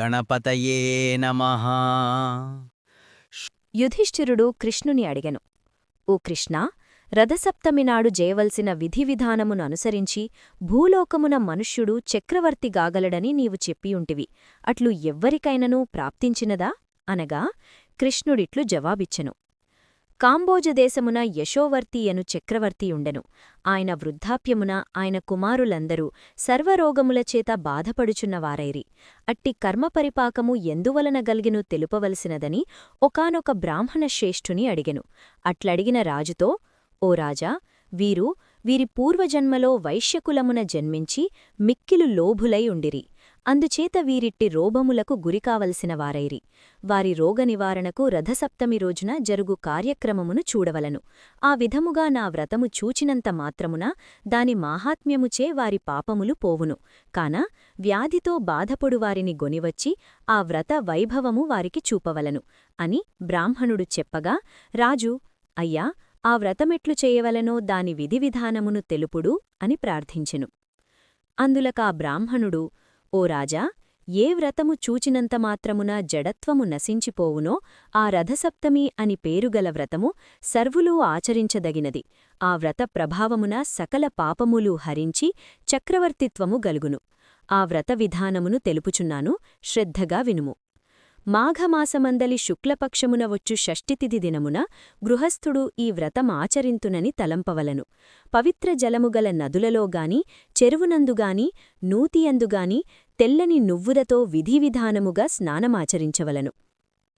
గణపతయే నమః. యుధిష్ఠిరుడు కృష్ణుని అడిగెను, ఓ కృష్ణా, రథసప్తమినాడు జేయవలసిన విధివిధానమును అనుసరించి భూలోకమున మనుష్యుడు చక్రవర్తిగాగలడని నీవు చెప్పియుంటివి. అట్లు ఎవ్వరికైననూ ప్రాప్తించినదా అనగా కృష్ణుడిట్లు జవాబిచ్చెను. కాంబోజదేశమున యశోవర్తియను చక్రవర్తియుండెను. ఆయన వృద్ధాప్యమున ఆయన కుమారులందరూ సర్వరోగములచేత బాధపడుచున్నవారైరి. అట్టి కర్మపరిపాకము ఎందువలన గల్గిను తెలుపవలసినదని ఒకానొక బ్రాహ్మణ శ్రేష్ఠుని అడిగెను. అట్లడిగిన రాజుతో, ఓ రాజా, వీరి పూర్వజన్మలో వైశ్యకులమున జన్మించి మిక్కిలు లోభులై ఉండిరి. అందుచేత వీరిట్టి రోగములకు గురికావలసిన వారైరి. వారి రోగనివారణకు రథసప్తమి రోజున జరుగు కార్యక్రమమును చూడవలను. ఆ విధముగా నా వ్రతము చూచినంత మాత్రమున దాని మాహాత్మ్యముచే వారి పాపములు పోవును. కాన వ్యాధితో బాధపడువారిని గొనివచ్చి ఆ వ్రత వైభవము వారికి చూపవలను అని బ్రాహ్మణుడు చెప్పగా రాజు, అయ్యా, ఆ వ్రతమెట్లు చేయవలనో దాని విధివిధానమును తెలుపుడు అని ప్రార్థించెను. అందులకా బ్రాహ్మణుడు, ఓ రాజా, ఏ వ్రతము చూచినంతమాత్రమున జడత్వము నశించిపోవునో ఆ రథసప్తమి అని పేరుగల వ్రతము సర్వులూ ఆచరించదగినది. ఆ వ్రత ప్రభావమున సకల పాపములు హరించి చక్రవర్తిత్వము గలుగును. ఆ వ్రత విధానమును తెలుపుచున్నాను, శ్రద్ధగా వినుము. మాఘమాసమందలి శుక్లపక్షమున వచ్చు షష్ఠితిథి దినమున గృహస్థుడు ఈ వ్రతమాచరింతునని తలంపవలను. పవిత్ర జలముగల నదులలోగాని చెరువునందుగాని నూతియందుగాని తెల్లని నువ్వులతో విధివిధానముగా స్నానమాచరించవలను.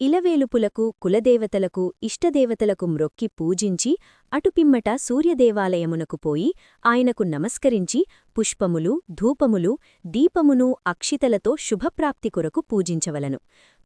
ఇలవేలుపులకు కులదేవతలకు ఇష్టదేవతలకు మ్రొక్కి పూజించి అటుపిమ్మట సూర్యదేవాలయమునకు పోయి ఆయనకు నమస్కరించి పుష్పములు ధూపములు దీపమును అక్షితలతో శుభప్రాప్తి కొరకు పూజించవలను.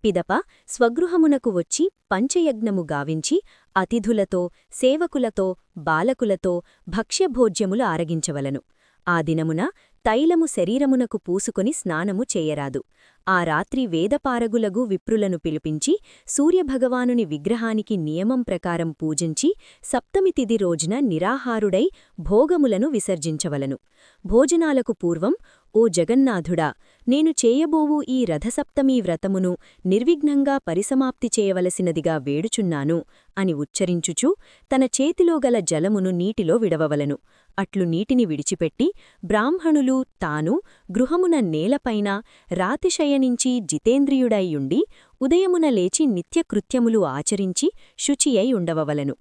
పిదప స్వగృహమునకు వచ్చి పంచయజ్ఞము గావించి అతిథులతో సేవకులతో బాలకులతో భక్ష్యభోజ్యములు ఆరగించవలను. ఆ దినమున తైలము శరీరమునకు పూసుకొని స్నానము చేయరాదు. ఆ రాత్రి వేదపారగులగు విప్రులను పిలిపించి సూర్యభగవానుని విగ్రహానికి నియమం ప్రకారం పూజించి సప్తమి తిథి రోజున నిరాహారుడై భోగములను విసర్జించవలను. భోజనాలకు పూర్వం, ఓ జగన్నాథుడా, నేను చేయబోవు ఈ రథసప్తమీ వ్రతమును నిర్విఘ్నంగా పరిసమాప్తి చేయవలసినదిగా వేడుచున్నాను అని ఉచ్చరించుచూ తన చేతిలోగల జలమును నీటిలో విడవవలను. అట్లు నీటిని విడిచిపెట్టి బ్రాహ్మణులు తాను గృహమున నేలపైన రాతిశయనించి జితేంద్రియుడైయుండి ఉదయమున లేచి నిత్యకృత్యములు ఆచరించి శుచియై ఉండవవలను.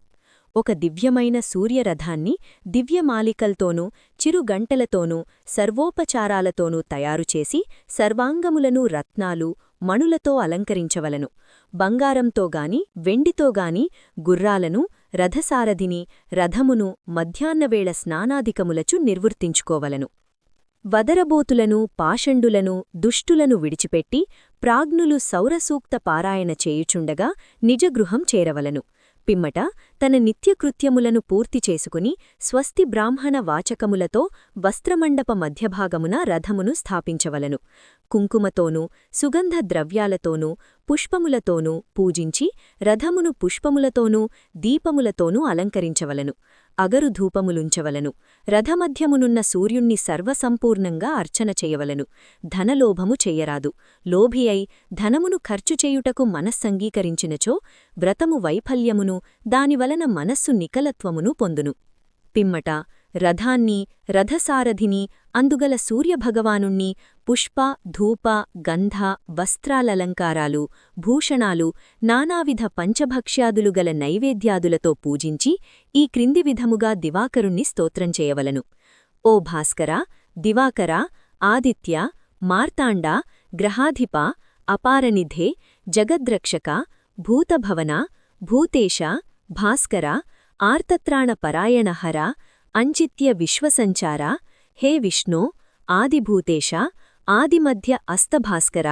ఒక దివ్యమైన సూర్యరథాన్ని దివ్యమాలికల్తోనూ చిరుగంటలతోనూ సర్వోపచారాలతోనూ తయారుచేసి సర్వాంగములను రత్నాలు మణులతో అలంకరించవలను. బంగారంతోగాని వెండితోగాని గుర్రాలను రథసారథిని రథమును మధ్యాహ్నవేళ స్నానాధికములచు నిర్వర్తించుకోవలను. వదరబోతులను పాషండులను దుష్టులను విడిచిపెట్టి ప్రాజ్ఞులు సౌరసూక్త పారాయణ చేయుచుండగా నిజగృహం చేరవలను. పిమ్మట తన నిత్యకృత్యములను పూర్తి చేసుకుని స్వస్తి బ్రాహ్మణ వాచకములతో వస్త్రమండప మధ్యభాగమున రథమును స్థాపించవలను. కుంకుమతోనూ సుగంధ ద్రవ్యాలతోనూ పుష్పములతోనూ పూజించి రథమును పుష్పములతోనూ దీపములతోనూ అలంకరించవలను. అగరు ధూపములుంచవలను. రథమధ్యమునున్న సూర్యుణ్ణి సర్వసంపూర్ణంగా అర్చన చేయవలను. ధనలోభము చెయ్యరాదు. లోభి అయి ధనమును ఖర్చు చేయుటకు మనస్సంగీకరించినచో వ్రతము వైఫల్యమును దానివలన మనస్సు నికలత్వమును పొందును. పిమ్మట రథాన్ని రథసారథిని అందుగల సూర్యభగవానుణ్ణి పుష్ప ధూప గంధ వస్త్రాలలంకారాలు భూషణాలు నానావిధ పంచభక్ష్యాదులు గల నైవేద్యాదులతో పూజించి ఈ క్రింది విధముగా దివాకరుణ్ణి స్తోత్రం చేయవలను. ఓ భాస్కరా, దివాకరా, ఆదిత్య, మార్తాండ, గ్రహాధిప, అపారనిధే, జగద్రక్షక, భూతభవన, భూతేశ, భాస్కర, ఆర్తత్రాణ పరాయణహర, అంచిత్య విశ్వసంచార, హే విష్ణో, ఆదిభూతేశ, ఆదిమధ్య అస్తభాస్కర,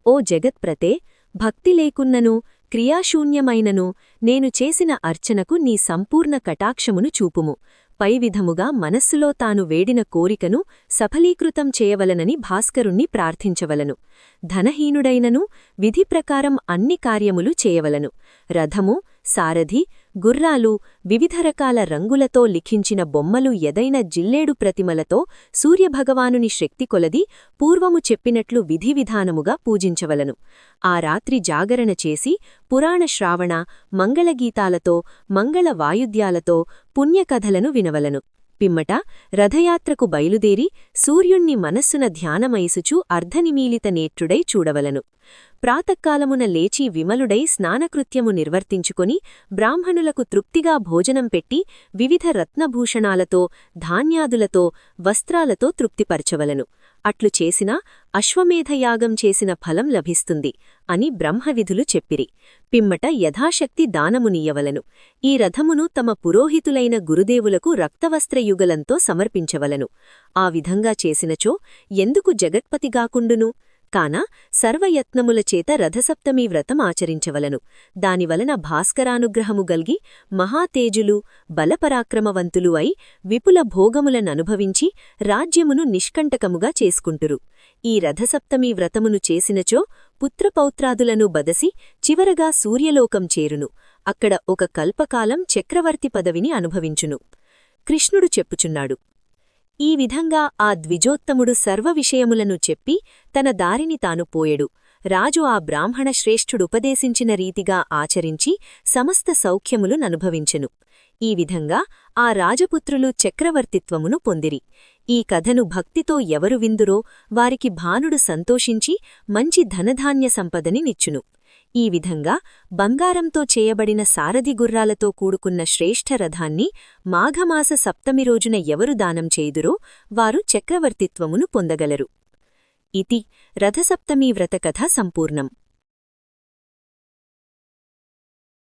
ఓ జగత్ప్రతే, భక్తి లేకున్నను క్రియాశూన్యమైనను నేను చేసిన అర్చనకు నీ సంపూర్ణ కటాక్షమును చూపుము. పై విధముగా మనస్సులో తాను వేడిన కోరికను సఫలీకృతం చేయవలనని భాస్కరుణ్ణి ప్రార్థించవలను. ధనహీనుడైనను విధిప్రకారం అన్ని కార్యములు చేయవలను. రథము సారథి గుర్రాలు, వివిధ రకాల రంగులతో లిఖించిన బొమ్మలు ఎదైన జిల్లేడు ప్రతిమలతో సూర్యభగవానుని శక్తి కొలది పూర్వము చెప్పినట్లు విధివిధానముగా పూజించవలను. ఆ రాత్రి జాగరణ చేసి పురాణ శ్రావణ, మంగళగీతాలతో, మంగళ వాయుద్యాలతో పుణ్యకథలను వినవలను. పిమ్మట రథయాత్రకు బయలుదేరి సూర్యుణ్ణి మనస్సున ధ్యానమయసుచూ అర్ధనిమీలిత నేత్రుడై చూడవలను. ప్రాతకాలమున లేచి విమలుడై స్నానకృత్యము నిర్వర్తించుకొని బ్రాహ్మణులకు తృప్తిగా భోజనం పెట్టి వివిధ రత్నభూషణాలతో, ధాన్యాదులతో, వస్త్రాలతో తృప్తిపరచవలను. అట్లు చేసినా అశ్వమేధయాగం చేసిన ఫలం లభిస్తుంది అని బ్రహ్మవిధులు చెప్పిరి. పిమ్మట యథాశక్తి దానమునియ్యవలను. ఈ రథమును తమ పురోహితులైన గురుదేవులకు రక్తవస్త్రయుగలంతో సమర్పించవలను. ఆ విధంగా చేసినచో ఎందుకు జగత్పతిగాకుండును? కాన సర్వయత్నములచేత రథసప్తమీ వ్రతం ఆచరించవలను. దానివలన భాస్కరానుగ్రహము గల్గి మహాతేజులు, బలపరాక్రమవంతులు అయి విపుల భోగములననుభవించి రాజ్యమును నిష్కంటకముగా చేసుకుంటురు. ఈ రథసప్తమీ వ్రతమును చేసినచో పుత్రపౌత్రాదులను బదసి చివరగా సూర్యలోకం చేరును. అక్కడ ఒక కల్పకాలం చక్రవర్తి పదవిని అనుభవించును. కృష్ణుడు చెప్పుచున్నాడు. ఈ విధంగా ఆ ద్విజోత్తముడు సర్వవిషయములను చెప్పి తన దారిని తాను పోయెడు. రాజు ఆ బ్రాహ్మణ శ్రేష్ఠుడుపదేశించిన రీతిగా ఆచరించి సమస్త సౌఖ్యములు ననుభవించెను. ఈ విధంగా ఆ రాజపుత్రులు చక్రవర్తిత్వమును పొందిరి. ఈ కథను భక్తితో ఎవరు విందురో వారికి భానుడు సంతోషించి మంచి ధనధాన్య సంపదని నిచ్చును. ఈ విధంగా బంగారంతో చేయబడిన సారథి గుర్రాలతో కూడుకున్న శ్రేష్ఠ రథాన్ని మాఘమాస సప్తమి రోజున ఎవరు దానం చేయుదురో వారు చక్రవర్తిత్వమును పొందగలరు. ఇతి రథసప్తమీ వ్రతకథ సంపూర్ణం.